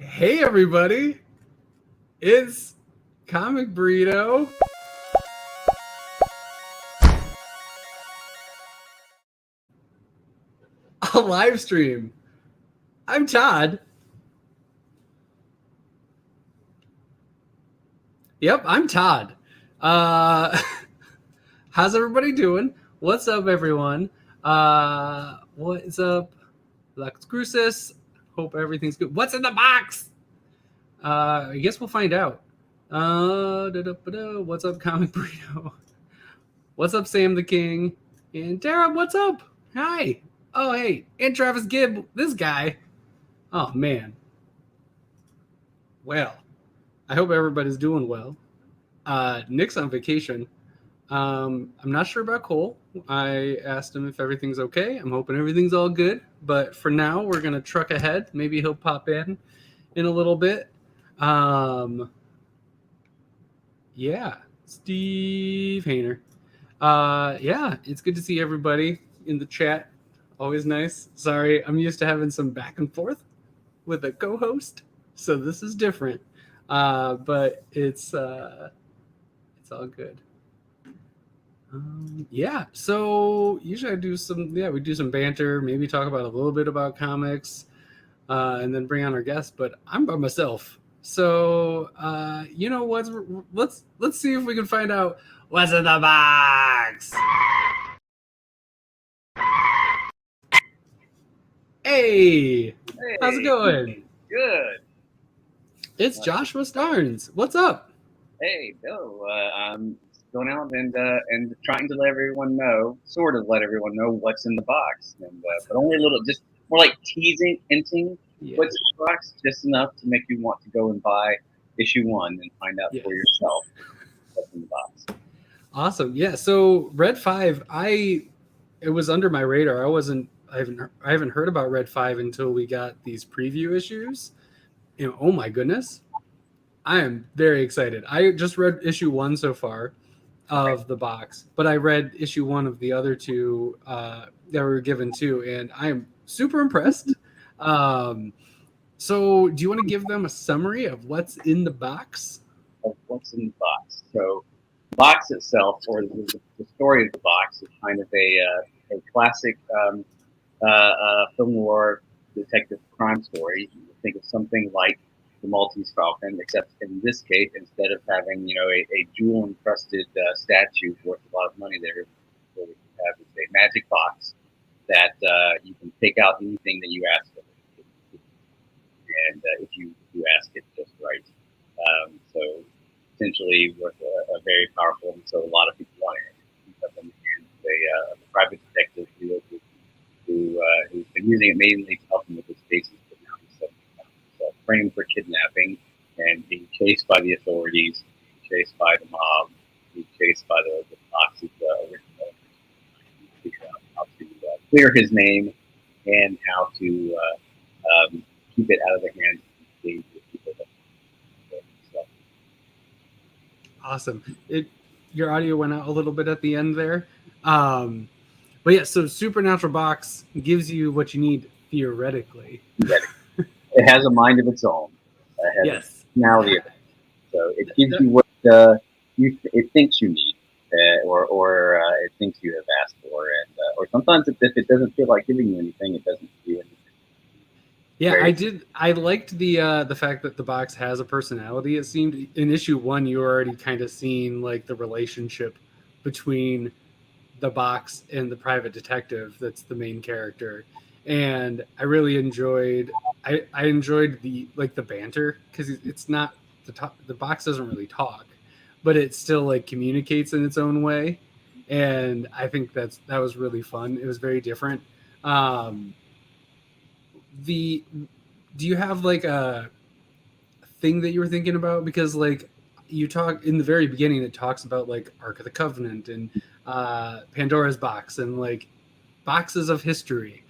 Hey everybody, it's Comic Burrito. A live stream. I'm Todd. Yep, I'm Todd. Uh, how's everybody doing? What's up, everyone? What is up, Lex Crucis? Hope everything's good. What's in the box? I guess we'll find out. What's up, Comic Burrito? What's up, Sam the King? And Tara, what's up? Hi. Oh, hey. And Travis Gibb, this guy. Oh, man. Well, I hope everybody's doing well. Nick's on vacation. I'm not sure about Cole. I asked him if everything's okay. I'm hoping everything's all good. But for now, we're going to truck ahead. Maybe he'll pop in a little bit. Yeah, Steve Hayner. Yeah, it's good to see everybody in the chat. Always nice. Sorry, I'm used to having some back and forth with a co-host, so this is different. But it's all good. Yeah, so usually we do some banter, maybe talk about a little bit about comics, and then bring on our guests. But I'm by myself, so you know what? Let's see if we can find out what's in the box. Hey, how's it going? Good. It's Joshua Starnes. What's up? Hey, Bill. I'm going out and trying to let everyone know, sort of let everyone know what's in the box, but only a little, just more like teasing, hinting what's in the box, just enough to make you want to go and buy issue 1 and find out for yourself what's in the box. Awesome. Yeah. So Red 5, it was under my radar. I haven't heard about Red 5 until we got these preview issues. Oh my goodness. I am very excited. I just read issue 1 so far of the box, but I read issue 1 of the other two that were given too, and I am super impressed. So do you want to give them a summary of what's in the box? Of what's in the box. So the box itself, or the story of the box, is kind of a classic film noir detective crime story. You think of something like the Maltese Falcon, except in this case, instead of having a jewel encrusted statue worth a lot of money, there what we have is a magic box that you can take out anything that you ask for, and if you ask it just right. So essentially, worth a very powerful, and so a lot of people want it. In the hands of a private detective who's been using it mainly to help him with his cases, but now he's framed for kidnapping and being chased by the authorities, chased by the mob, being chased by the Nazis original. Figure out how to clear his name and how to keep it out of the hands of the people. Awesome. Your audio went out a little bit at the end there. But yeah, so Supernatural Box gives you what you need theoretically. It has a mind of its own. It has a personality of it. So it gives you what it thinks you need, or it thinks you have asked for, and or sometimes if it doesn't feel like giving you anything, it doesn't give you anything. Yeah, I liked the fact that the box has a personality. It seemed in issue 1 you were already kind of seeing like the relationship between the box and the private detective that's the main character, and I really enjoyed I enjoyed the banter, because it's not the box doesn't really talk, but it still like communicates in its own way, and I think that was really fun. It was very different. Do you have like a thing that you were thinking about? Because like you talk in the very beginning, it talks about like Ark of the Covenant and Pandora's box and like boxes of history,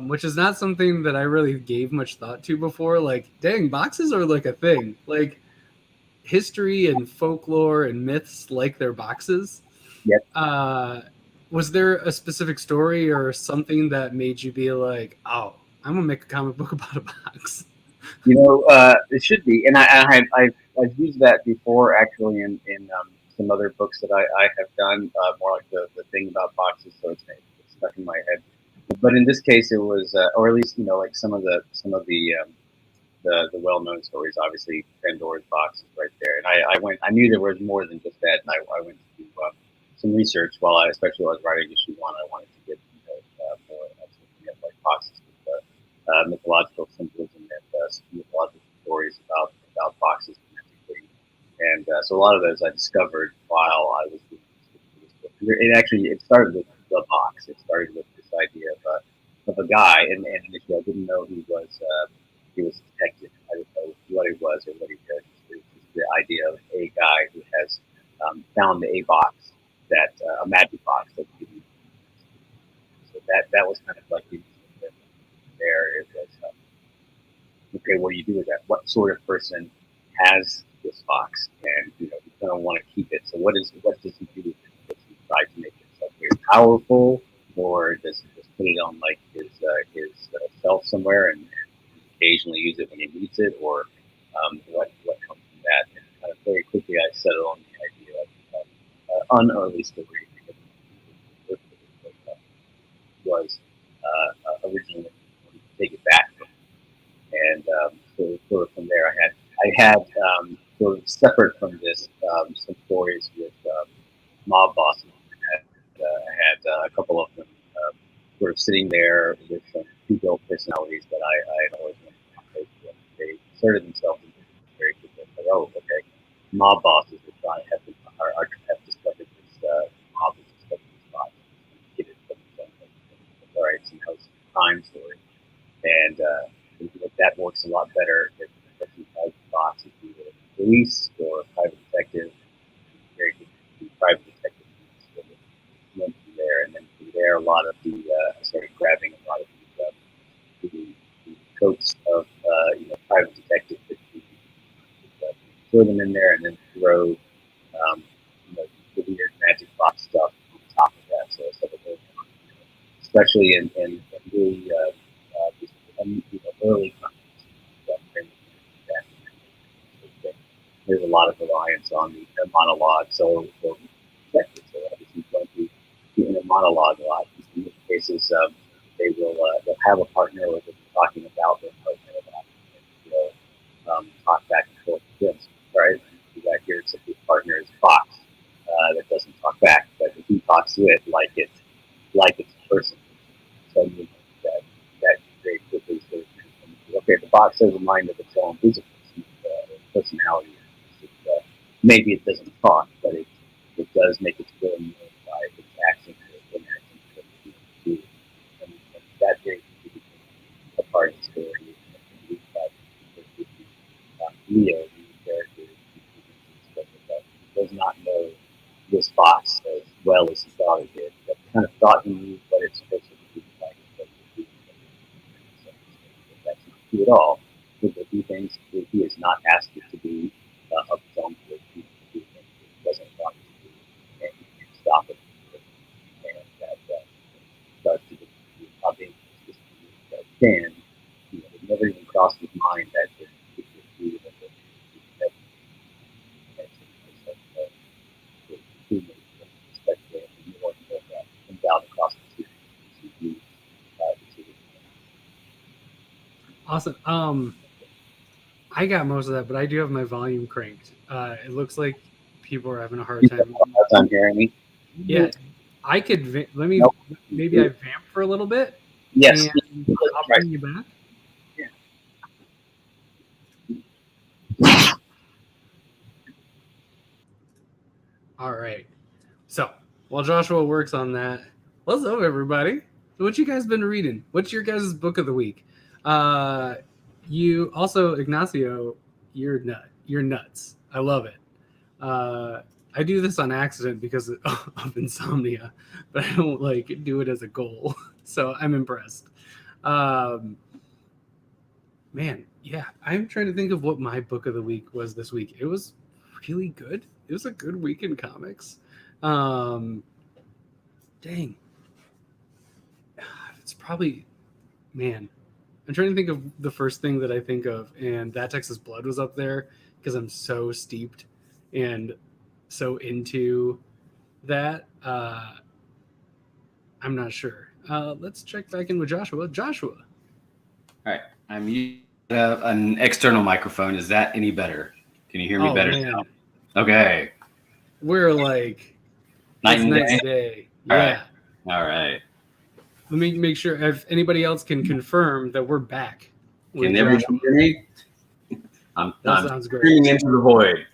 which is not something that I really gave much thought to before. Like, dang, boxes are like a thing. Like history and folklore and myths like their boxes. Yep. Was there a specific story or something that made you be like, oh, I'm gonna make a comic book about a box? It should be, and I've used that before actually in some other books that I have done, more like the thing about boxes, so it's stuck in my head. But in this case, it was, or at least like some of the well-known stories. Obviously, Pandora's box is right there, and I knew there was more than just that, and I went to do some research especially while I was writing issue 1. I wanted to get more like boxes with mythological symbolism and mythological stories about boxes specifically. And so a lot of those I discovered while I was doing this book. It started with the box. It started with this idea of a guy, and initially I didn't know he was a detective. I didn't know what he was or what he did. It was just the idea of a guy who has found a box a magic box that he could use. So that was kind of like there. It was okay. What do you do with that? What sort of person has this box, and you don't want to keep it. So what does he do with it? Does he try to make it very powerful, or does he just put it on like his shelf somewhere and occasionally use it when he needs it, or what comes from that? And kind of very quickly I settled on the idea of unearthly story was originally to take it back from, and so sort of from there I had sort of separate from this some stories with mob bosses. I had a couple of them sort of sitting there with some two-built personalities that I had always wanted to. They inserted themselves into very quickly. Like, oh, okay, mob bosses have discovered this mob has discovered this box. Get it from them. All right, some house crime story, and that works a lot better if you have boxes, either police or private detective. Very good private detective went from there, and then from there, a lot of I started grabbing a lot of the coats of private detectives that throw them in there, and then throw the weird magic box stuff on top of that. So especially in really early content, there's a lot of reliance on the monologue. So obviously going to be in a monologue a lot. In most cases, they'll have a partner or they'll be talking about their partner a lot. And they'll talk back and forth with this, right? You got here, it's his partner is Fox that doesn't talk back, but he talks to it like it's a person. So that very quickly sort of okay, the box has a mind of its own. Who's a personality? Maybe it doesn't talk, but it does make its will known by its actions or inactions. And that very quickly becomes a part of the story. Leo, the character, does not know this box as well as he thought he did. But kind of thought he knew what it's supposed to be like. That's not true at all. He will do things he is not asked it to do of his own good. He do things he doesn't want to do, and he can stop it. And that starts to get how dangerous this can. It never even crossed his mind that it could be that Awesome. I got most of that, but I do have my volume cranked. It looks like people are having a hard time. I'm hearing me. Yeah, I could. Let me. Nope. Maybe I vamp for a little bit. Yes. And I'll bring you back. Yeah. All right. So while Joshua works on that, what's up, everybody? So what you guys been reading? What's your guys' book of the week? You also, Ignacio, you're nuts. I love it. I do this on accident because of insomnia, but I don't like do it as a goal. So I'm impressed. Man, yeah, I'm trying to think of what my book of the week was this week. It was really good. It was a good week in comics. Dang, it's probably, man. I'm trying to think of the first thing that I think of, and That Texas Blood was up there because I'm so steeped and so into that. I'm not sure. Let's check back in with Joshua. Joshua. All right. I'm using an external microphone. Is that any better? Can you hear me better now? Okay. We're like night and day. Yeah. All right. Let me make sure if anybody else can confirm that we're back. Can everybody hear me? That sounds great. Screaming into the void.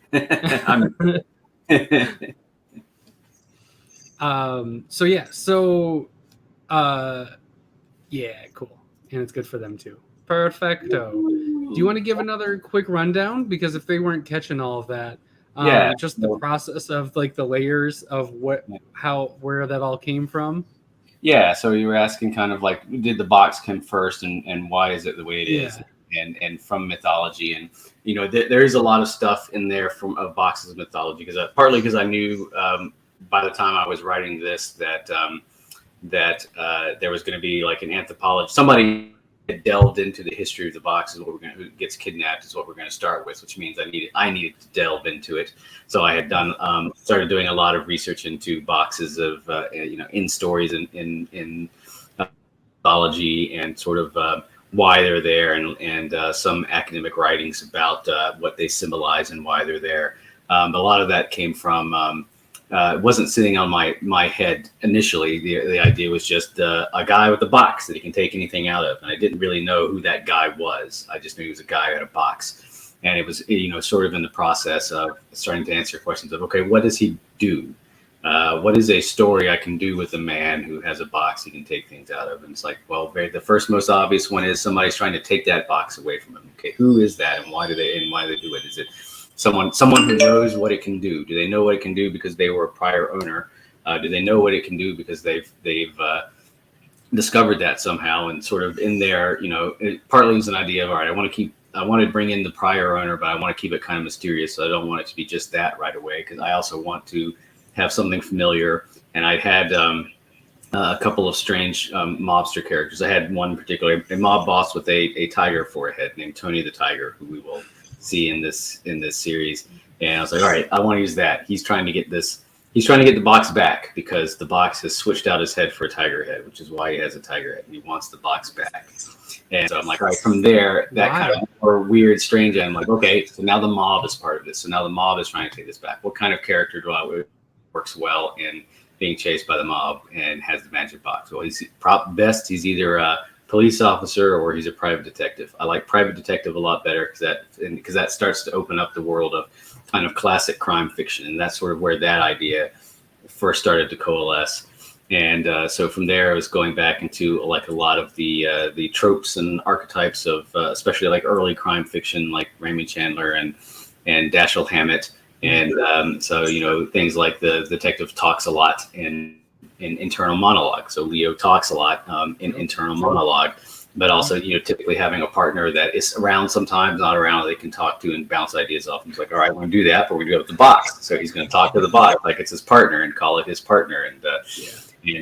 Yeah, cool. And it's good for them too. Perfecto. Do you want to give another quick rundown? Because if they weren't catching all of that, just the process of like the layers of where that all came from. Yeah, so you were asking kind of like, did the box come first and why is it the way it is? And from mythology, and there's a lot of stuff in there from boxes of mythology partly because I knew by the time I was writing this that there was going to be like an anthropology. Somebody had delved into the history of the box, who gets kidnapped is what we're going to start with, which means I needed to delve into it. So I had started doing a lot of research into boxes of in stories in mythology and sort of why they're there, and some academic writings about what they symbolize and why they're there. A lot of that came from it wasn't sitting on my head initially. The idea was just a guy with a box that he can take anything out of, and I didn't really know who that guy was. I just knew he was a guy who had a box, and it was sort of in the process of starting to answer questions of, okay, what does he do? What is a story I can do with a man who has a box he can take things out of? And it's like, well, the first most obvious one is somebody's trying to take that box away from him. Okay, who is that, and why do they do it? Is it someone who knows what it can do? Do they know what it can do because they were a prior owner? Do they know what it can do because they've discovered that somehow? And sort of in there, it partly is an idea of, all right, I want to bring in the prior owner, but I want to keep it kind of mysterious. So I don't want it to be just that right away, because I also want to have something familiar. And I had a couple of strange mobster characters. I had one particular, a mob boss with a tiger for a head named Tony the Tiger, who we will see in this series. And I was like, all right, I want to use that. He's trying to get the box back because the box has switched out his head for a tiger head, which is why he has a tiger head, and he wants the box back. And so I'm like, all right, from there, that kind of more weird, strange, and I'm like, okay, so now the mob is part of this. So now the mob is trying to take this back. What kind of character works well in being chased by the mob and has the magic box? Well, he's he's either a police officer or he's a private detective. I like private detective a lot better because that starts to open up the world of kind of classic crime fiction, and that's sort of where that idea first started to coalesce. And so from there, I was going back into like a lot of the tropes and archetypes of especially like early crime fiction, like Raymond Chandler and Dashiell Hammett. And so, things like the detective talks a lot in internal monologue. So Leo talks a lot in internal monologue, but also, typically having a partner that is around sometimes, not around, they can talk to and bounce ideas off. And he's like, all right, we're going to do that, but we're going to go with the box. So he's going to talk to the box like it's his partner and call it his partner. And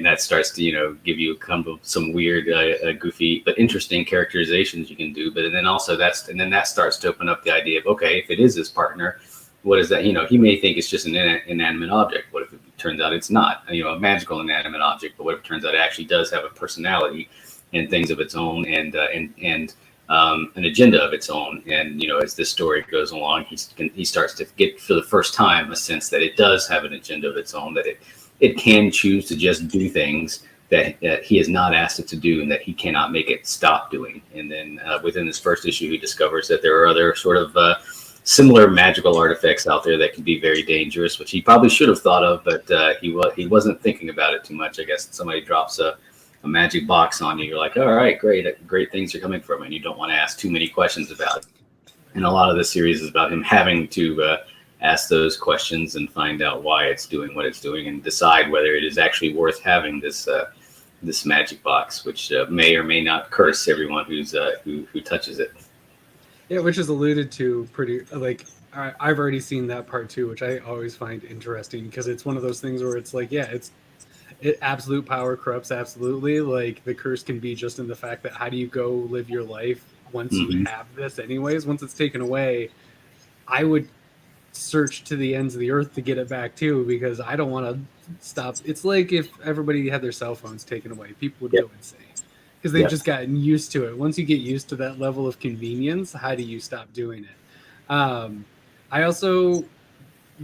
that starts to, give you kind of some weird, goofy, but interesting characterizations you can do. But then also that starts to open up the idea of, okay, if it is his partner, what is that? He may think it's just an inanimate object. What if it turns out it's not, a magical inanimate object? But what if it turns out it actually does have a personality and things of its own and an agenda of its own? And, as this story goes along, he starts to get for the first time a sense that it does have an agenda of its own, that it can choose to just do things that he is not asked it to do and that he cannot make it stop doing. And then within this first issue, he discovers that there are other sort of similar magical artifacts out there that can be very dangerous, which he probably should have thought of, but he wasn't thinking about it too much. I guess somebody drops a magic box on you, you're like, all right, great things are coming from it, and you don't want to ask too many questions about it. And a lot of this series is about him having to ask those questions and find out why it's doing what it's doing and decide whether it is actually worth having this magic box, which may or may not curse everyone who touches it. Yeah, which is alluded to pretty, like, I've already seen that part too, which I always find interesting because it's one of those things where it's like, yeah, absolute power corrupts absolutely. Like the curse can be just in the fact that how do you go live your life once you have this anyways? Once it's taken away, I would search to the ends of the earth to get it back too, because I don't want to stop. It's like if everybody had their cell phones taken away, people would go insane because they've just gotten used to it. Once you get used to that level of convenience, how do you stop doing it? I also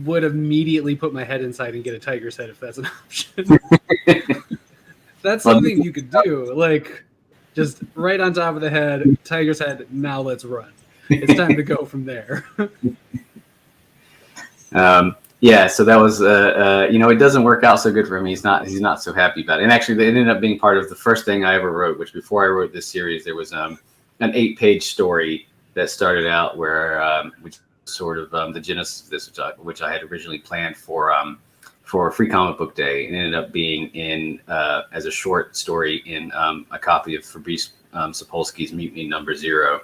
would immediately put my head inside and get a tiger's head if that's an option. That's something you could do, like just right on top of the head, tiger's head. Now let's run. It's time to go from there. Yeah, so that was it doesn't work out so good for him. He's not so happy about it. And actually, it ended up being part of the first thing I ever wrote. Which before I wrote this series, there was an 8-page story that started out where which sort of the genesis of this, which I had originally planned for Free Comic Book Day, and ended up being in as a short story in a copy of Fabrice Sapolsky's Mutiny Number 0,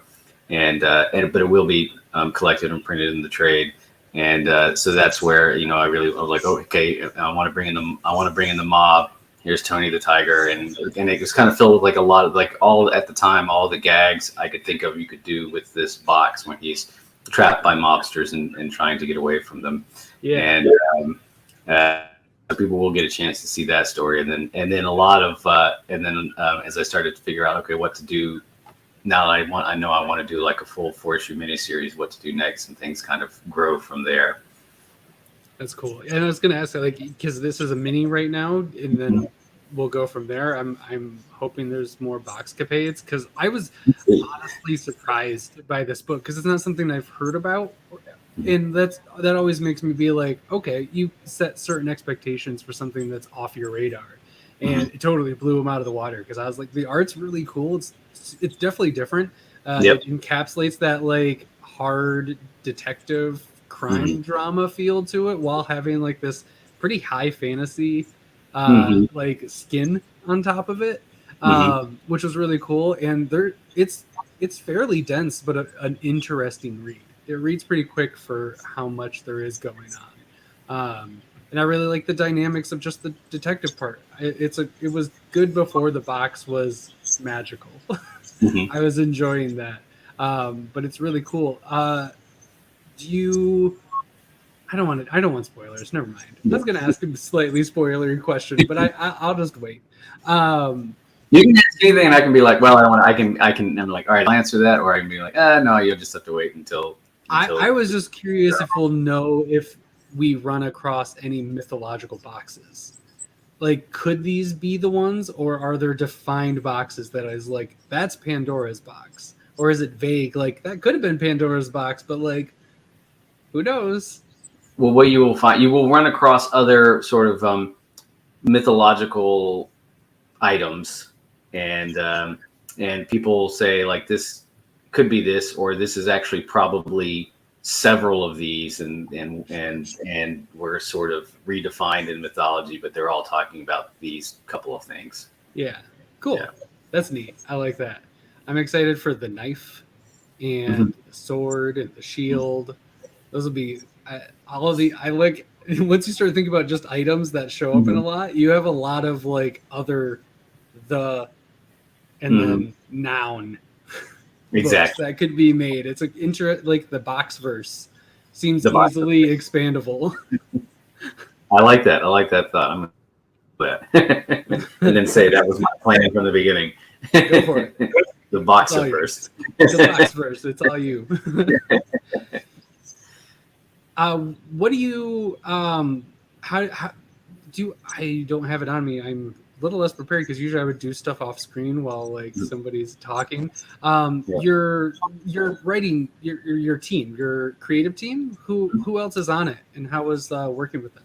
but it will be collected and printed in the trade. And so that's where I was like, oh, okay, I want to bring in the mob. Here's Tony the Tiger, and it was kind of filled with like a lot of like all at the time all the gags I could think of you could do with this box when he's trapped by mobsters and trying to get away from them. Yeah, and people will get a chance to see that story, and then a lot of as I started to figure out okay what to do. Now I know I want to do like a full 4-issue miniseries, what to do next, and things kind of grow from there. That's cool. And I was going to ask, like, because this is a mini right now, and then we'll go from there. I'm hoping there's more box capades, because I was honestly surprised by this book, because it's not something I've heard about, and that always makes me be like, okay, you set certain expectations for something that's off your radar. And it totally blew him out of the water, because I was like, the art's really cool. It's definitely different. It encapsulates that like hard detective crime drama feel to it, while having like this pretty high fantasy like skin on top of it, which was really cool. And it's fairly dense, but an interesting read. It reads pretty quick for how much there is going on. And I really like the dynamics of just the detective part. It was good before the box was magical. I was enjoying that, but it's really cool. I don't want spoilers. Never mind. I was going to ask a slightly spoilery question, but I'll just wait. You can ask anything, and I can be like, well, I can. I'm like, all right, I'll answer that, or I can be like, no, you'll just have to wait until I was just curious if we'll know if we run across any mythological boxes. Like, could these be the ones, or are there defined boxes that is like, that's Pandora's box? Or is it vague? Like, that could have been Pandora's box, but like, who knows? Well, what you will run across other sort of mythological items, and people say like this could be this, or this is actually probably several of these, and were sort of redefined in mythology, but they're all talking about these couple of things. Yeah, cool. Yeah. That's neat. I like that. I'm excited for the knife and the sword and the shield. Those will be all of the. I like once you start thinking about just items that show up in a lot. You have a lot of like other and then noun. Exactly. That could be made. It's like like the box verse seems easily expandable. I like that. I like that thought. I'm gonna do that. And then say that was my plan from the beginning. Go for it. The box verse. The box verse. It's all you. What do you how do you, I don't have it on me. I'm a little less prepared because usually I would do stuff off screen while like somebody's talking. Your writing, your team, your creative team, who else is on it, and how was working with them?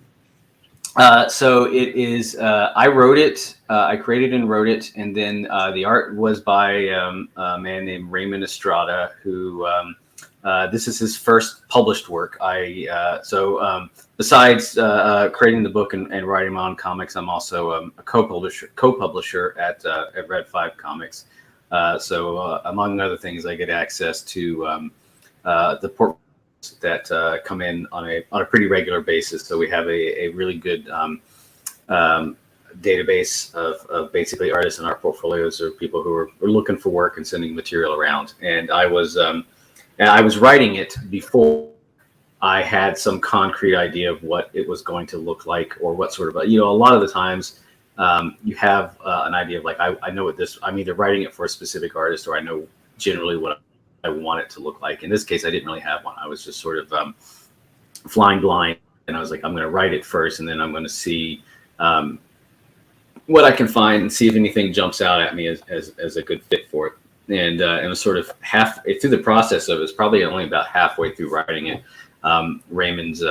So it is. I wrote it. I created and wrote it, and then the art was by a man named Raymond Estrada, who this is his first published work. Besides creating the book and writing my own comics, I'm also a co-publisher at Red 5 Comics. Among other things, I get access to the portfolios that come in on a pretty regular basis. So we have a really good database of basically artists in our portfolios or people who were looking for work and sending material around. And I was writing it before I had some concrete idea of what it was going to look like, or what sort of, a lot of the times you have an idea of like, I know what this, I'm either writing it for a specific artist, or I know generally what I want it to look like. In this case, I didn't really have one. I was just sort of flying blind, and I was like, I'm going to write it first, and then I'm going to see what I can find and see if anything jumps out at me as a good fit for it. And it was sort of through the process of it, was probably only about halfway through writing it. Raymond's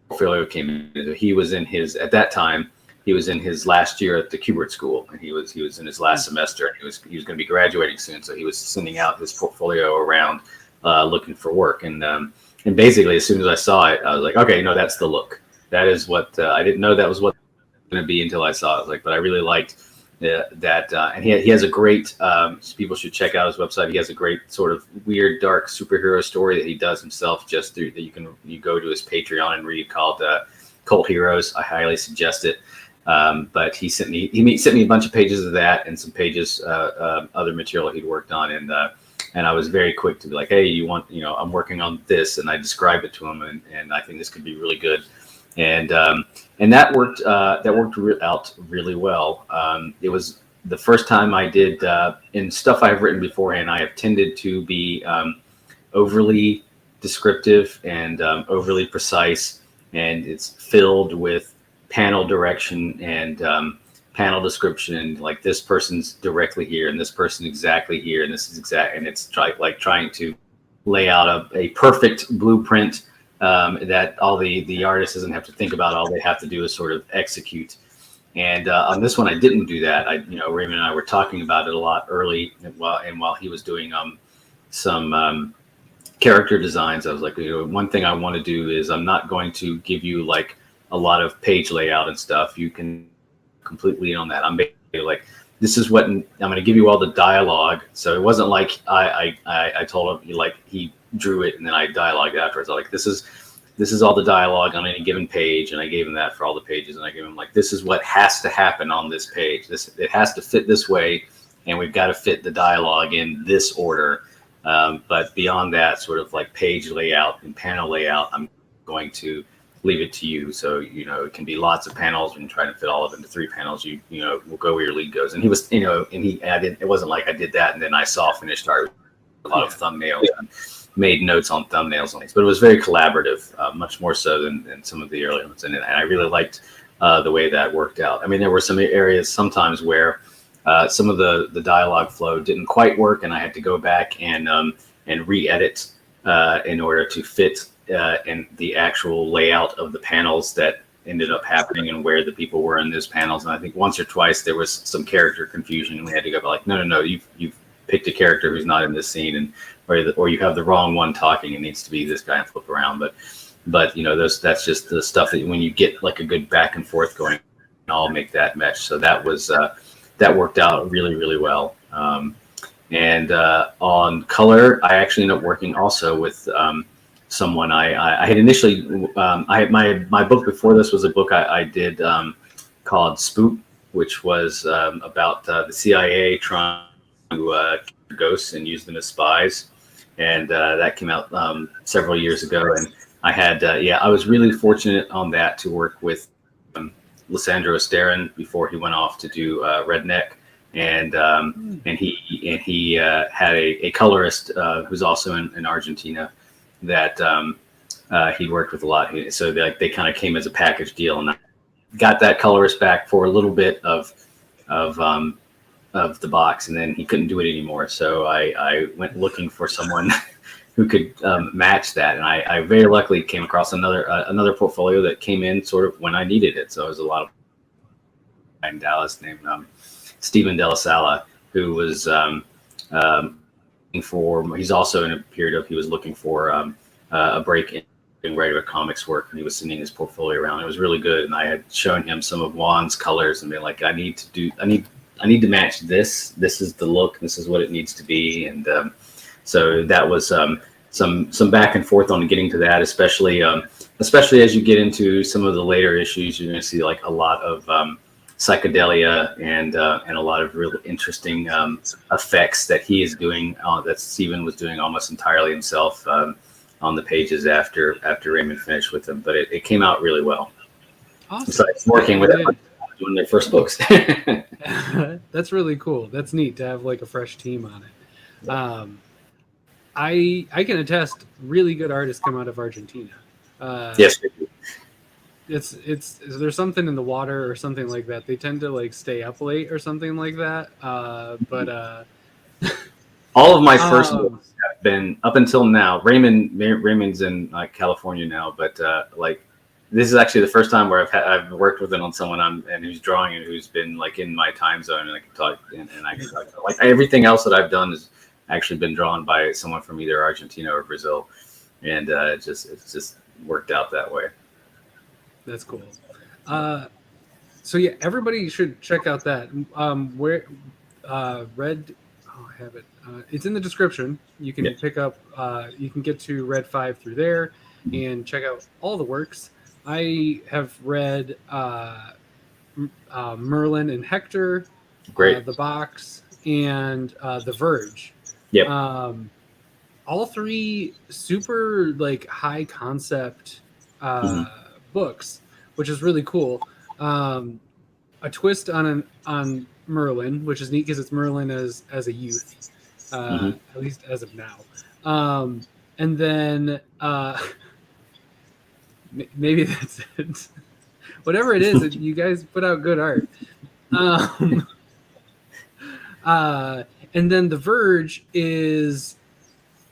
portfolio came in. He was in his, at that time, he was in his last year at the Kubert School, and he was in his last semester, and he was going to be graduating soon. So he was sending out his portfolio around, looking for work. And basically, as soon as I saw it, I was like, okay, no, that's the look. That is what I didn't know that was what it was going to be until I saw it. I was like, but I really liked that. And he has a great. People should check out his website. He has a great sort of weird, dark superhero story that he does himself. Just through that, you go to his Patreon and read, called Cult Heroes. I highly suggest it. But he sent me a bunch of pages of that and some pages other material he'd worked on, and I was very quick to be like, hey, I'm working on this, and I described it to him, and I think this could be really good, and that worked out really well. It was the first time I did in stuff I've written beforehand. I have tended to be overly descriptive and overly precise, and it's filled with panel direction and panel description, and like, this person's directly here and this person exactly here, and this is exact, and it's like trying to lay out a perfect blueprint that all the artist doesn't have to think about. All they have to do is sort of execute. And on this one, I didn't do that. Raymond and I were talking about it a lot early, and while he was doing some character designs, I was like, one thing I want to do is, I'm not going to give you like a lot of page layout and stuff. You can completely on that. I'm basically like, this is what I'm going to give you all the dialogue. So it wasn't like I told him, like, he drew it and then I dialogued afterwards. I was like, this is all the dialogue on any given page, and I gave him that for all the pages, and I gave him like, this is what has to happen on this page. It has to fit this way, and we've got to fit the dialogue in this order. But beyond that, sort of like page layout and panel layout, I'm going to leave it to you. So, it can be lots of panels. When you try to fit all of it into 3 panels, we'll go where your lead goes. And he was, and he added, it wasn't like I did that and then I saw finished art, a lot of thumbnails and made notes on thumbnails on these, but it was very collaborative, much more so than some of the earlier ones. And I really liked the way that worked out. I mean, there were some areas sometimes where some of the dialogue flow didn't quite work, and I had to go back and re-edit in order to fit and the actual layout of the panels that ended up happening and where the people were in those panels. And I think once or twice there was some character confusion, and we had to go like, no, you've picked a character who's not in this scene, and or you have the wrong one talking. It needs to be this guy and flip around. But that's just the stuff that when you get like a good back and forth going, I'll make that mesh. So that was that worked out really, really well. And on color, I actually ended up working also with someone I had initially, my book before this was a book I did called Spook, which was about the CIA trying to ghosts and use them as spies. And that came out several years ago. And I had, I was really fortunate on that to work with Lissandro Esterin before he went off to do Redneck. And he had a colorist who's also in Argentina that he worked with a lot. So they kind of came as a package deal, and I got that colorist back for a little bit of the box, and then he couldn't do it anymore. So I went looking for someone who could match that, and I very luckily came across another portfolio that came in sort of when I needed it. So it was a lot of in Dallas named Stephen De La Sala, who was he's also in a period of, he was looking for a break in regular comics work, and he was sending his portfolio around. It was really good, and I had shown him some of Juan's colors and been like, I need to match this. This is the look. This is what it needs to be. And so that was some back and forth on getting to that, especially as you get into some of the later issues. You're going to see like a lot of psychedelia and a lot of really interesting effects that he is doing, that Stephen was doing almost entirely himself on the pages after Raymond finished with them. But it came out really well. Awesome. So it's working with them doing their first books. That's really cool. That's neat to have like a fresh team on it. I can attest, really good artists come out of Argentina. Yes. It's there's something in the water or something like that. They tend to like stay up late or something like that. But all of my first books have been up until now. Raymond's in California now, but like this is actually the first time where I've worked with on someone and who's drawing and who's been like in my time zone, and I can talk and I can talk. Like everything else that I've done has actually been drawn by someone from either Argentina or Brazil, and it's just worked out that way. That's cool. So yeah, everybody should check out that. Where Red, I have it. It's in the description. You can pick up. You can get to Red 5 through there and check out all the works. I have read Merlin and Hector, Great, the box, and The Verge. Yep. All three super like high concept books, which is really cool. A twist on Merlin, which is neat because it's Merlin as a youth, at least as of now. And then maybe that's it. Whatever it is, you guys put out good art. And then The Verge is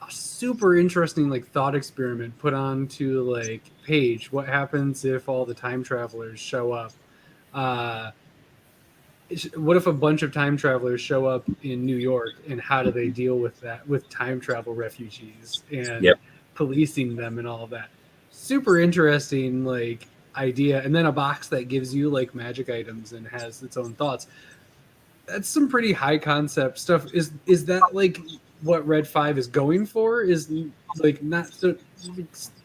a super interesting like thought experiment put onto like page. What happens if all the time travelers show up? What if a bunch of time travelers show up in New York, and how do they deal with that, with time travel refugees and policing them and all of that? Super interesting like idea. And then a box that gives you like magic items and has its own thoughts. That's some pretty high concept stuff. Is that like what Red 5 is going for? Is like not so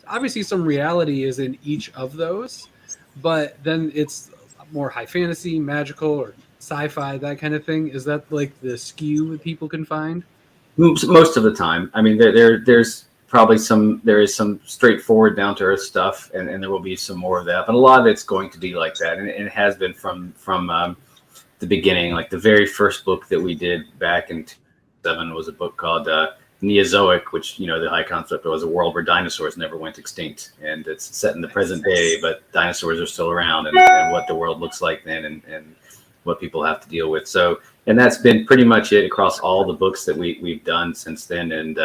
obviously some reality is in each of those, but then it's more high fantasy, magical, or sci-fi, that kind of thing. Is that like the skew that people can find? Most of the time. I mean, there's probably there is some straightforward down to earth stuff, and there will be some more of that, but a lot of it's going to be like that, and it has been from the beginning. Like the very first book that we did back in 2007 was a book called Neozoic, which, you know, the high concept was a world where dinosaurs never went extinct, and it's set in the present day, but dinosaurs are still around, and what the world looks like then, and what people have to deal with. So, and that's been pretty much it across all the books that we've done since then. And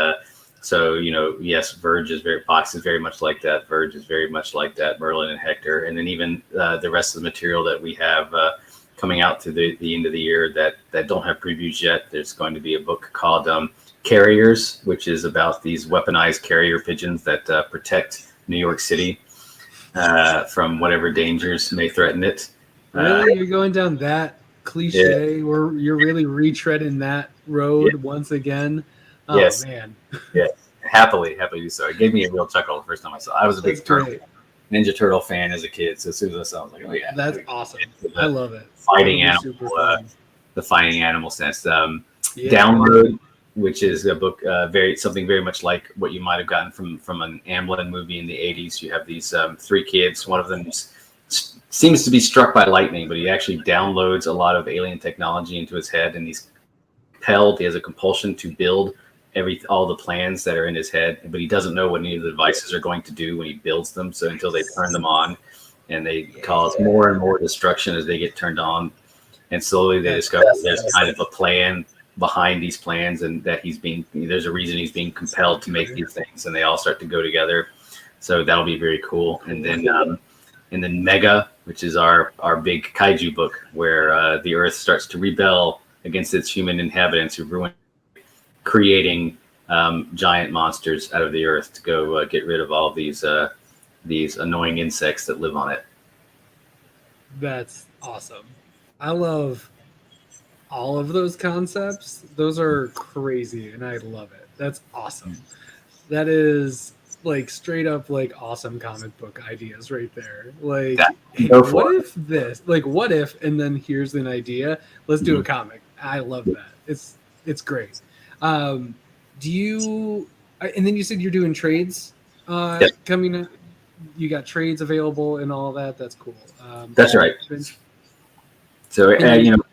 so, you know, yes, Box is very much like that. Verge is very much like that. Merlin and Hector, and then even the rest of the material that we have coming out to the end of the year that don't have previews yet. There's going to be a book called Carriers, which is about these weaponized carrier pigeons that protect New York City from whatever dangers may threaten it. Really? You're going down that cliche where you're really retreading that road once again? Oh, yes. Man. Yeah, happily do so. It gave me a real chuckle the first time I saw it. I was a big Ninja Turtle fan as a kid, so as soon as I saw it, I was like, oh yeah. That's awesome. I love it. Fighting animal, the fighting animal sense. Download, which is a book something very much like what you might have gotten from an Amblin movie in the 80s. You have these 3 kids. One of them seems to be struck by lightning, but he actually downloads a lot of alien technology into his head, and he's compelled. He has a compulsion to build all the plans that are in his head, but he doesn't know what any of the devices are going to do when he builds them. So until they turn them on, and they cause more and more destruction as they get turned on, and slowly they discover there's kind of a plan behind these plans, and that there's a reason he's being compelled to make these things, and they all start to go together. So that'll be very cool. And then Mega, which is our big kaiju book, where the Earth starts to rebel against its human inhabitants who ruin, creating giant monsters out of the Earth to go get rid of all these annoying insects that live on it. That's awesome. I love all of those concepts. Those are crazy, and I love it. That's awesome. That is like straight up like awesome comic book ideas right there. Like, Yeah, hey, go for what if this? Like, what if? And then here's an idea. Let's do a comic. I love that. It's great. Do you? And then you said you're doing trades Yes. coming up. You got trades available and all that. That's cool. That's right. So you know,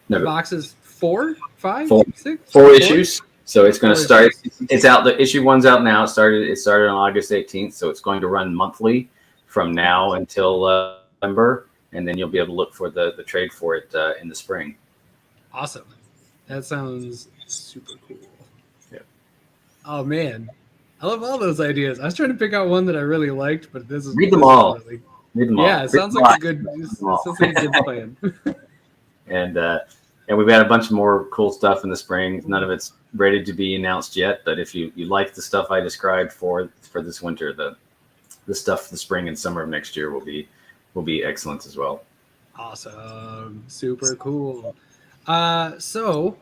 no, boxes 4, 5, Four. 6, 4 issues. So it's going to 4 start. issues. It's out. The issue 1's out now. It started on August 18th. So it's going to run monthly from now until November, and then you'll be able to look for the trade for it in the spring. Awesome. That sounds super cool. Yeah. Oh man, I love all those ideas. I was trying to pick out one that I really liked, but this is Read them all. Really, Read them all. yeah, it sounds like a good. Sounds like a good plan. And we've got a bunch more cool stuff in the spring. None of it's ready to be announced yet, but if you like the stuff I described for this winter, the stuff for the spring and summer of next year will be excellent as well. Awesome, super cool. So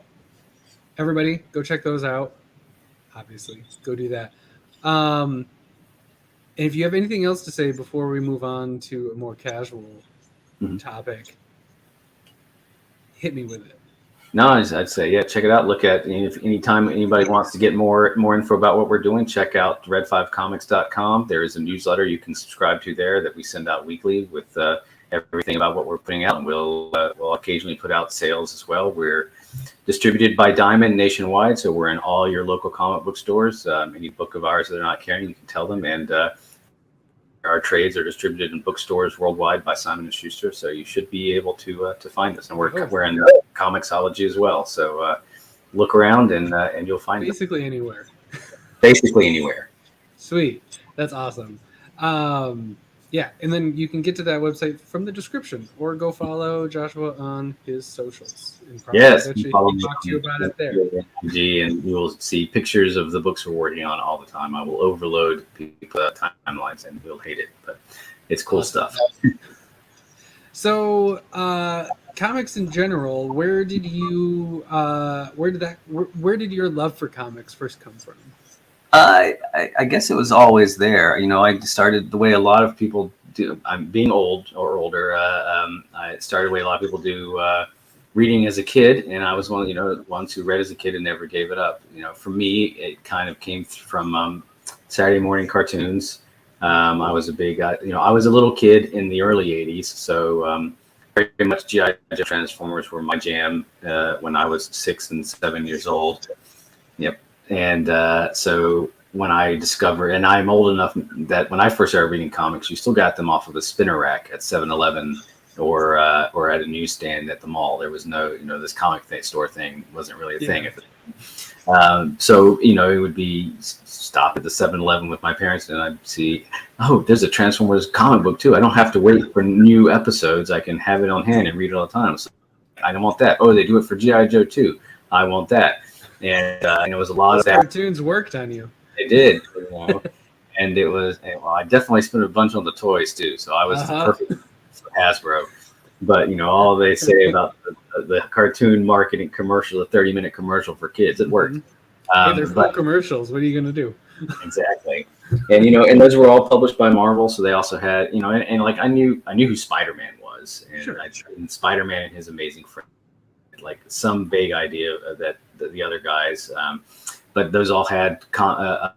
everybody, go check those out. Obviously, go do that. And if you have anything else to say before we move on to a more casual topic, hit me with it. No, I'd say, yeah, check it out. Look at, if anytime anybody wants to get more info about what we're doing, check out red5comics.com. There is a newsletter you can subscribe to there that we send out weekly with everything about what we're putting out. And we'll occasionally put out sales as well. We're distributed by Diamond nationwide, so we're in all your local comic book stores. Any book of ours that they're not carrying, you can tell them. And our trades are distributed in bookstores worldwide by Simon & Schuster, so you should be able to find us. And we're in Comixology as well, so look around and you'll find us. Basically anywhere. Basically anywhere. Sweet, that's awesome. Yeah, and then you can get to that website from the description, or go follow Joshua on his socials. And yes, follow me. Talk to you about it there. And you will see pictures of the books we're working on all the time. I will overload people's timelines, and you'll hate it, but it's cool stuff. So, comics in general, where did your love for comics first come from? I guess it was always there. You know, I started the way a lot of people do. I'm being old or older. I started the way a lot of people do reading as a kid, and I was one of the ones who read as a kid and never gave it up. You know, for me, it kind of came from Saturday morning cartoons. I was a big, I was a little kid in the early '80s, so very much G.I. Joe Transformers were my jam when I was 6 and 7 years old. Yep. And so when I discovered, and I'm old enough that when I first started reading comics, you still got them off of a spinner rack at 7-Eleven or at a newsstand at the mall. There was no, this comic store thing wasn't really a thing at the time. So, it would be stop at the 7-Eleven with my parents and I'd see, oh, there's a Transformers comic book too. I don't have to wait for new episodes. I can have it on hand and read it all the time. So I don't want that. Oh, they do it for G.I. Joe too. I want that. And it was a lot of that. Cartoons worked on you. It did, and it was. Well, I definitely spent a bunch on the toys too, so I was the perfect for Hasbro. But all they say about the cartoon marketing commercial, the 30-minute commercial for kids, it worked. Hey, they're full commercials. What are you gonna do? Exactly, and and those were all published by Marvel, so they also had and like I knew who Spider-Man was, and Spider-Man and his Amazing Friends. Like some vague idea that the other guys, but those all had and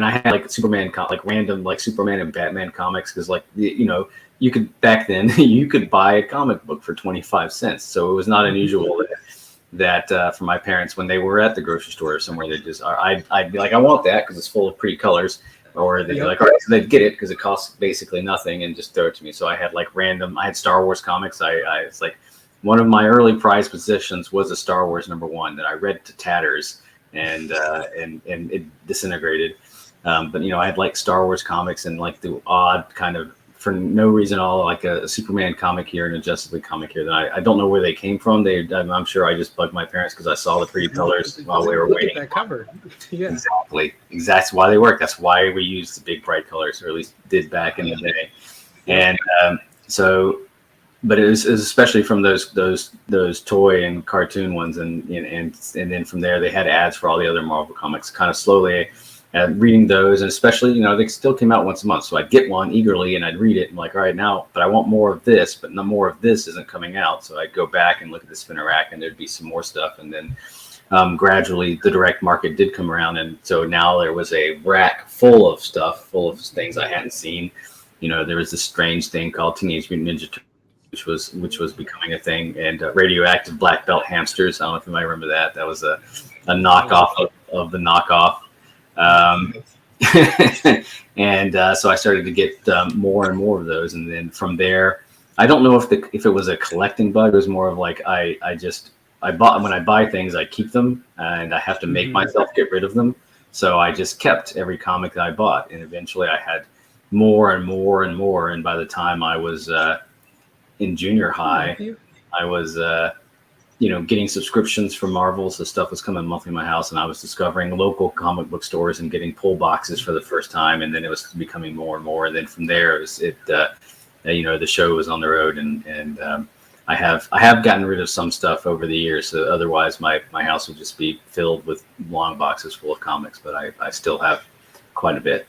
I had like Superman, like random like Superman and Batman comics because you could back then you could buy a comic book for 25 cents, so it was not unusual that for my parents when they were at the grocery store or somewhere they just I'd be like I want that because it's full of pretty colors. Or they'd be like, all right, so they'd get it because it costs basically nothing and just throw it to me. So I had like random, I had Star Wars comics. It's like one of my early prized possessions was a Star Wars #1 that I read to tatters and it disintegrated. But I had like Star Wars comics and like the odd kind of, for no reason at all, like a Superman comic here and a Justice League comic here that I don't know where they came from. I'm sure I just bugged my parents because I saw the pretty colors while we were waiting. That cover. Yeah. Exactly. That's why they work. That's why we used the big bright colors, or at least did back in the day. And so but it was especially from those toy and cartoon ones, and then from there they had ads for all the other Marvel comics. Kind of slowly, reading those, and especially they still came out once a month, so I'd get one eagerly and I'd read it and like, all right, now, but I want more of this, but no more of this isn't coming out, so I'd go back and look at the spinner rack, and there'd be some more stuff, and then gradually the direct market did come around, and so now there was a rack full of stuff, full of things I hadn't seen. There was this strange thing called Teenage Mutant Ninja Turtles, which was becoming a thing, and radioactive black belt hamsters. I don't know if you might remember that. That was a knockoff of the knockoff. And so I started to get more and more of those, and then from there, I don't know if it was a collecting bug. It was more of like I bought, when I buy things, I keep them, and I have to make myself get rid of them. So I just kept every comic that I bought, and eventually I had more and more and more. And by the time I was in junior high, I was getting subscriptions for Marvel, so stuff was coming monthly in my house, and I was discovering local comic book stores and getting pull boxes for the first time, and then it was becoming more and more. And then from there, the show was on the road, and I have gotten rid of some stuff over the years. So otherwise, my house would just be filled with long boxes full of comics, but I still have quite a bit.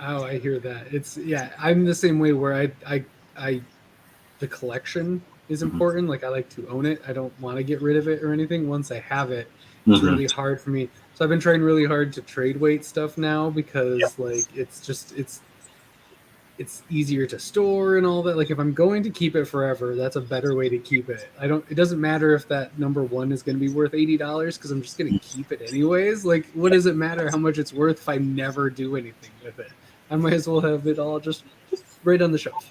Oh, I hear that. I'm the same way where I the collection is important. Like, I like to own it. I don't want to get rid of it or anything. Once I have it, it's really hard for me. So I've been trying really hard to trade weight stuff now, because like it's easier to store and all that. Like, if I'm going to keep it forever, that's a better way to keep it. It doesn't matter if that number one is going to be worth $80, because I'm just going to keep it anyways. Like, what does it matter how much it's worth if I never do anything with it? I might as well have it all just right on the shelf.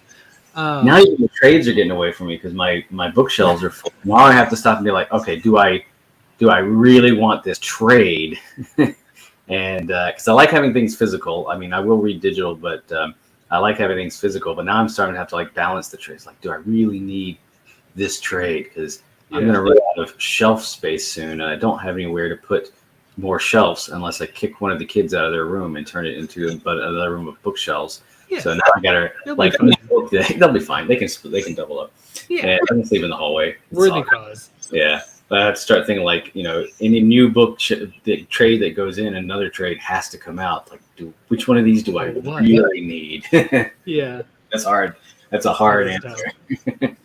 Now even the trades are getting away from me, because my bookshelves are full. Now I have to stop and be like, okay, do I really want this trade? And because I like having things physical. I mean, I will read digital, but I like having things physical. But now I'm starting to have to like balance the trades. Like, do I really need this trade? Because I'm going to run out of shelf space soon, and I don't have anywhere to put more shelves unless I kick one of the kids out of their room and turn it into another room of bookshelves. Yeah. So now I gotta like they'll be fine. They can double up. Yeah, and I can sleep in the hallway. Worthy cause. Yeah, but I have to start thinking like, any new book the trade that goes in, another trade has to come out. Like, which one of these do I really need? Yeah, that's hard. That's a hard answer.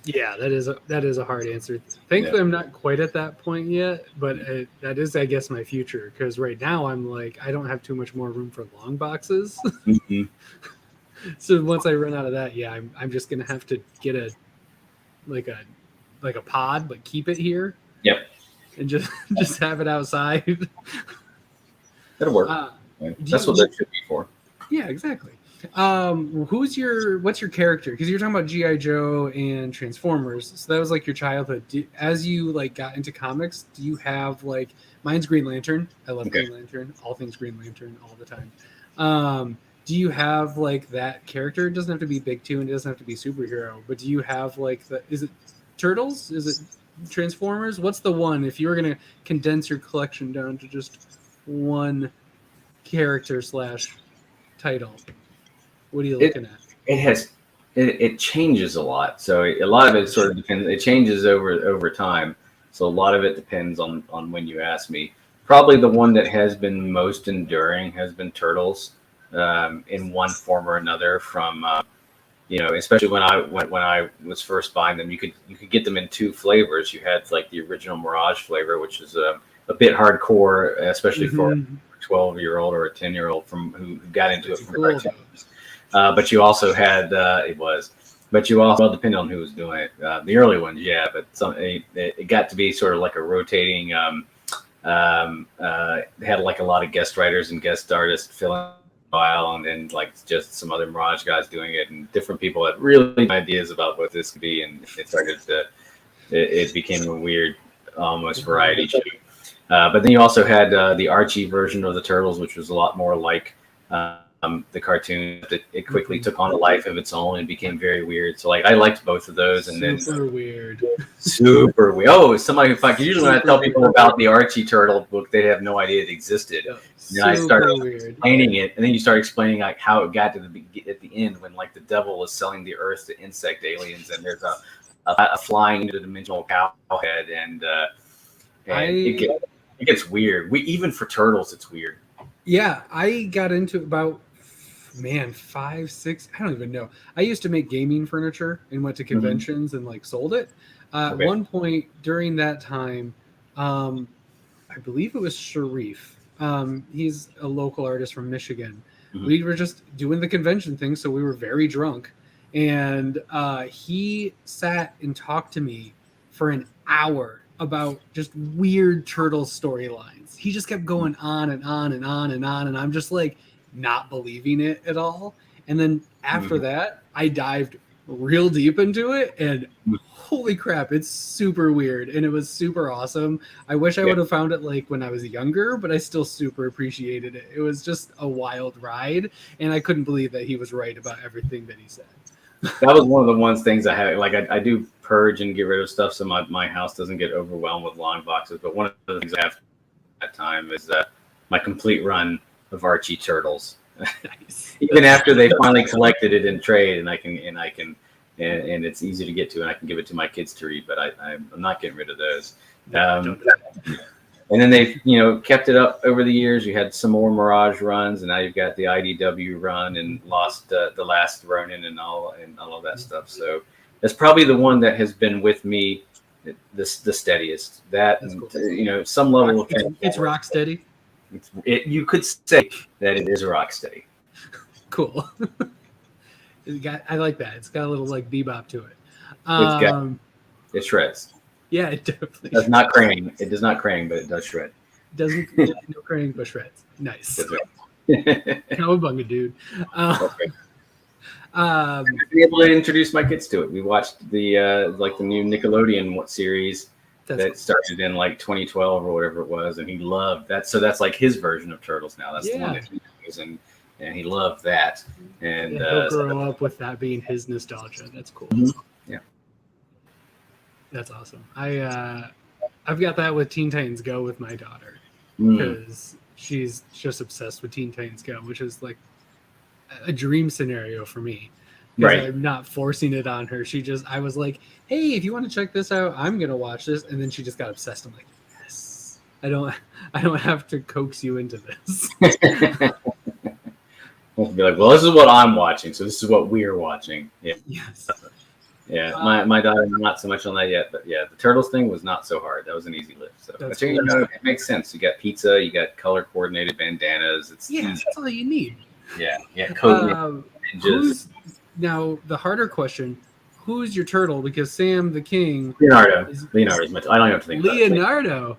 Yeah, that is a hard answer. Thankfully, I'm not quite at that point yet, but that is, I guess, my future. Because right now, I'm like, I don't have too much more room for long boxes. So once I run out of that, I'm just gonna have to get a pod, but keep it here. Yep. And just have it outside. That'll work. That's what that should be for. Yeah, exactly. What's your character? Because you're talking about G.I. Joe and Transformers, so that was like your childhood. As you like got into comics, do you have like, mine's Green Lantern. I love Green Lantern. All things Green Lantern all the time. Do you have like that character? It doesn't have to be big too, and it doesn't have to be superhero. But do you have like is it Turtles? Is it Transformers? What's the one? If you were gonna condense your collection down to just one character / title, what are you looking at? It changes a lot. So a lot of it sort of depends. It changes over time. So a lot of it depends on when you ask me. Probably the one that has been most enduring has been Turtles. In one form or another, from especially when I was first buying them, you could get them in two flavors. You had like the original Mirage flavor, which is a bit hardcore, especially for a 12-year-old or a 10-year-old who got into it from cartoons. But you also had depending on who was doing it. The early ones, but it got to be sort of like a rotating. They had like a lot of guest writers and guest artists filling while, and then like just some other Mirage guys doing it, and different people had really ideas about what this could be, and it became a weird almost variety show. But then you also had the Archie version of the Turtles, which was a lot more like the cartoon. It quickly took on a life of its own and became very weird. So like I liked both of those, and then super weird. Oh, somebody who fuck. Usually when I tell people about the Archie Turtle book, they have no idea it existed. And I started explaining it, and then you start explaining like how it got to at the end when like the devil is selling the earth to insect aliens, and there's a flying interdimensional cowhead, and it gets weird. Even for turtles, it's weird. Yeah, I got into about 5, 6. I don't even know. I used to make gaming furniture and went to conventions and like sold it. At one point during that time, I believe it was Sharif. He's a local artist from Michigan. We were just doing the convention thing, so we were very drunk, and he sat and talked to me for an hour about just weird turtle storylines. He just kept going on and on and on and on, and I'm just like not believing it at all. And then after that, I dived real deep into it, and holy crap, it's super weird, and it was super awesome. I wish I would have found it like when I was younger, but I still super appreciated it. It was just a wild ride, and I couldn't believe that he was right about everything that he said. That was one of the things I had. Like I do purge and get rid of stuff so my house doesn't get overwhelmed with long boxes. But one of the things I have at that time is my complete run of Archie Turtles. Nice. Even after they finally collected it in trade, and it's easy to get to, and I can give it to my kids to read. But I'm not getting rid of those. And then they, kept it up over the years. You had some more Mirage runs, and now you've got the IDW run and lost the Last Ronin and all of that stuff. So that's probably the one that has been with me the steadiest. That cool. Some level of it's rock steady. You could say that it is rock steady. Cool. I like that. It's got a little like bebop to it. It shreds. Yeah, it definitely does not crane. It does not crane, but it does shred. Doesn't no crane, but shreds. Nice. Cowabunga, dude. I've been able to introduce my kids to it. We watched the new Nickelodeon series that started in like 2012 or whatever it was, and he loved that. So that's like his version of Turtles now. That's the one that he knows, and he loved that. And he'll grow up with that being his nostalgia. That's cool. Yeah. That's awesome. I've got that with Teen Titans Go with my daughter because she's just obsessed with Teen Titans Go, which is like a dream scenario for me. Right. I'm not forcing it on her. I was like, hey, if you want to check this out, I'm gonna watch this, and then she just got obsessed. I'm like, yes. I don't have to coax you into this. We'll be like, well, this is what I'm watching, so this is what we're watching. Yeah. Yes. Yeah, my daughter not so much on that yet, but yeah, the Turtles thing was not so hard. That was an easy lift. So but it makes sense. You got pizza, you got color coordinated bandanas. It's easy. That's all you need. Yeah. Code ninjas. Now the harder question: who's your turtle? Because Sam the King. Leonardo's my. I don't have to think about it. Leonardo.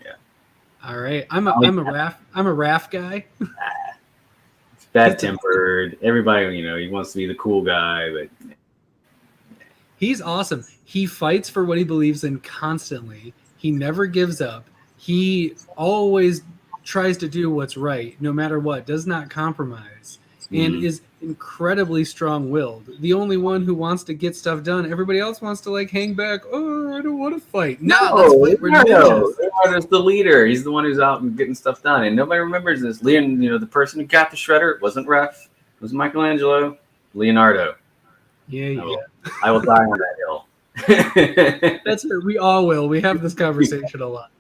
Yeah. All right, I'm a Raph guy. Bad tempered. Everybody, he wants to be the cool guy, but. He's awesome. He fights for what he believes in constantly. He never gives up. He always tries to do what's right, no matter what, does not compromise, and is incredibly strong-willed. The only one who wants to get stuff done. Everybody else wants to like hang back. Oh, I don't want to fight. No, let's fight. Leonardo's the leader. He's the one who's out and getting stuff done, and nobody remembers this. The person who got the shredder wasn't Ref. It was Michelangelo. Leonardo. Yeah. I will die on that hill. That's it. We all will. We have this conversation a lot.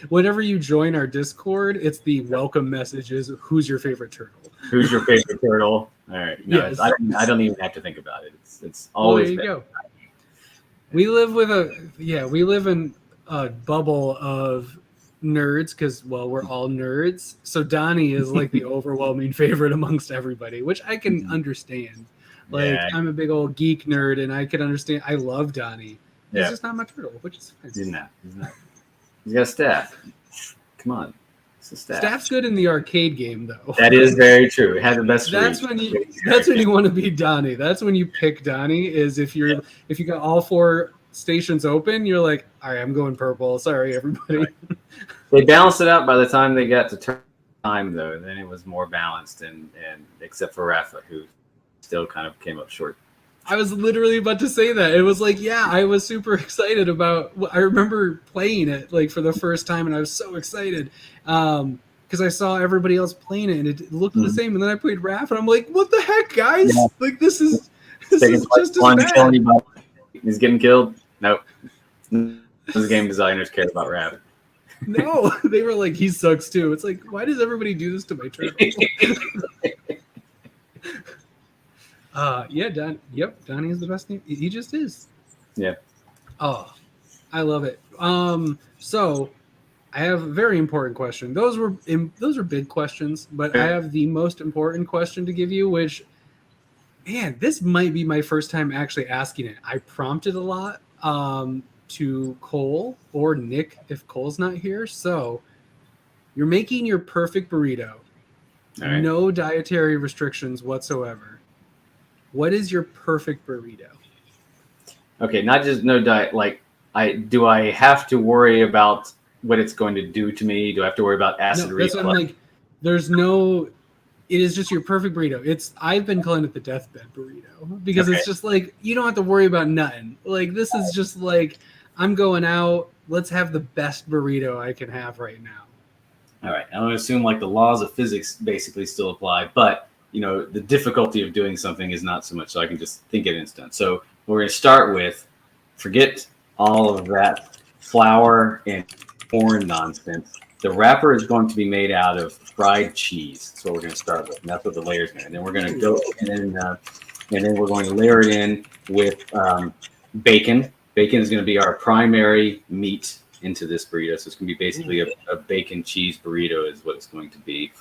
Whenever you join our Discord, it's the welcome messages. Who's your favorite turtle? Who's your favorite turtle? All right. No, yes. I don't even have to think about it. It's always. There you go. We live in a bubble of nerds because we're all nerds. So Donnie is like the overwhelming favorite amongst everybody, which I can understand. I'm a big old geek nerd, and I can understand. I love Donnie. He's just not my turtle, which is fine. He's not. He's got staff. Come on. It's a staff. Staff's good in the arcade game, though. That is very true. It had the best. That's when you want to be Donnie. That's when you pick Donnie. Is if you got all 4 stations open, you're like, all right, I'm going purple. Sorry, everybody. Right. They balanced it out by the time they got to time though, then it was more balanced, and except for Rafa, who still kind of came up short. I was literally about to say that. It was like, yeah, I was super excited about. I remember playing it like for the first time, and I was so excited because I saw everybody else playing it, and it looked the same. And then I played Raph, and I'm like, what the heck, guys? Yeah. Like this is just as bad. bad. He's getting killed. Nope. Those game designers care about Raph. No, they were like, he sucks too. It's like, why does everybody do this to my turtle? Yeah, Don. Yep, Donnie is the best name. He just is. Yeah. Oh, I love it. So I have a very important question. Those are big questions, but I have the most important question to give you, which, man, this might be my first time actually asking it. I prompted a lot to Cole or Nick if Cole's not here. So you're making your perfect burrito. Right. No dietary restrictions whatsoever. What is your perfect burrito? Okay, not just no diet. Like, do I have to worry about what it's going to do to me? Do I have to worry about acid reflux? That's what I'm like. There's no. It is just your perfect burrito. I've been calling it the deathbed burrito because it's just like you don't have to worry about nothing. Like this is just like I'm going out. Let's have the best burrito I can have right now. All right, I'm going to assume like the laws of physics basically still apply, but the difficulty of doing something is not so much, so I can just think it instant. So we're going to start with, forget all of that flour and corn nonsense. The wrapper is going to be made out of fried cheese. That's what we're going to start with, and that's what the layer's going to. And then we're going to go, and then we're going to layer it in with bacon. Bacon is going to be our primary meat into this burrito, so it's going to be basically a bacon cheese burrito is what it's going to be.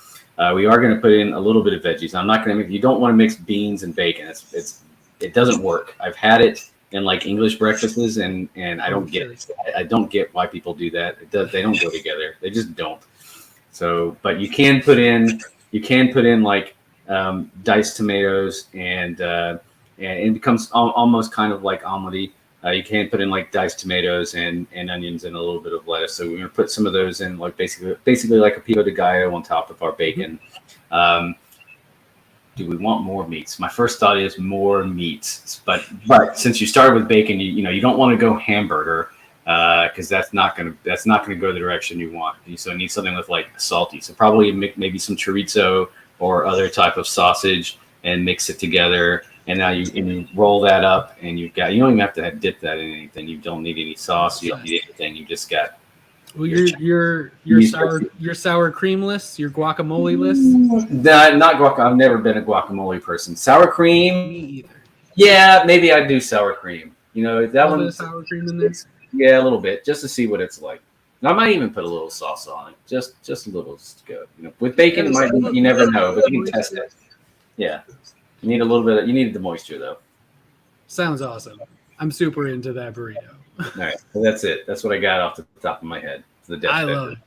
We are going to put in a little bit of veggies. I'm not going to. If you don't want to mix beans and bacon, it doesn't work. I've had it in like English breakfasts, and I don't get it. I don't get why people do that. They don't go together. They just don't. So, but you can put in like diced tomatoes, and it becomes almost kind of like omelette. You can put in like diced tomatoes and onions and a little bit of lettuce. So we're going to put some of those in, like basically like a pico de gallo on top of our bacon. Do we want more meats? My first thought is more meats, but since you started with bacon, you don't want to go hamburger because that's not going to go the direction you want. So you need something with like salty. So probably maybe some chorizo or other type of sausage and mix it together. And now you roll that up, and you don't even have to dip that in anything. You don't need any sauce. You don't need anything. You just got your sour creamless, your guacamole-less. Not guacamole. I've never been a guacamole person. Sour cream. Me either. Yeah, maybe I do sour cream. That one. There's sour cream in there. Yeah, a little bit, just to see what it's like. And I might even put a little sauce on it, just a little to go. With bacon, you never know, but you can test it. Yeah. You need a little bit. You need the moisture, though. Sounds awesome. I'm super into that burrito. All right, so that's it. That's what I got off the top of my head. I love it.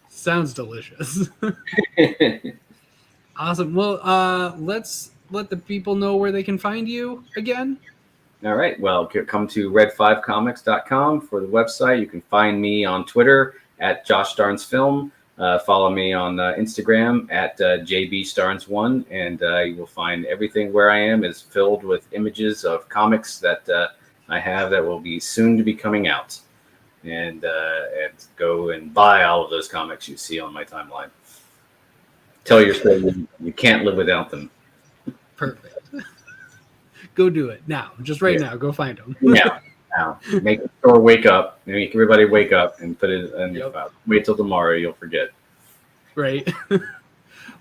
Sounds delicious. Awesome. Well, let's let the people know where they can find you again. All right. Well, come to red5comics.com for the website. You can find me on Twitter at Josh Starnes Film. Follow me on Instagram at JBStarnes1, and you will find everything where I am is filled with images of comics that I have that will be soon to be coming out. And go and buy all of those comics you see on my timeline. Tell your story you can't live without them. Perfect. Go do it now. Just right now. Go find them. Now. Make the store wake up. Make everybody wake up and put it in your file. Wait till tomorrow. You'll forget. Right.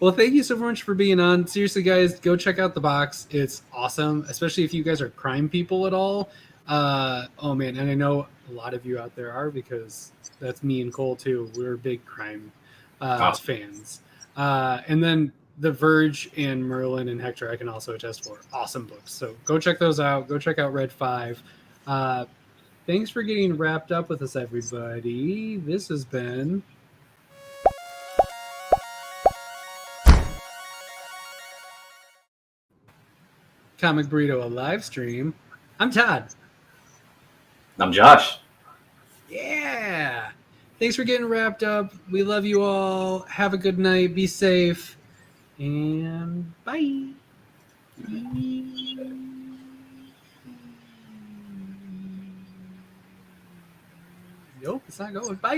Well, thank you so much for being on. Seriously, guys, go check out the box. It's awesome, especially if you guys are crime people at all. Oh, man. And I know a lot of you out there are because that's me and Cole, too. We're big crime fans. And then The Verge and Merlin and Hector I can also attest for. Awesome books. So go check those out. Go check out Red 5. Thanks for getting wrapped up with us, everybody. This has been Comic Burrito, a live stream. I'm Todd. I'm Josh. Yeah. thanks for getting wrapped up. We love you all. Have a good night. Be safe. And bye. Nope, it's not going. Bye.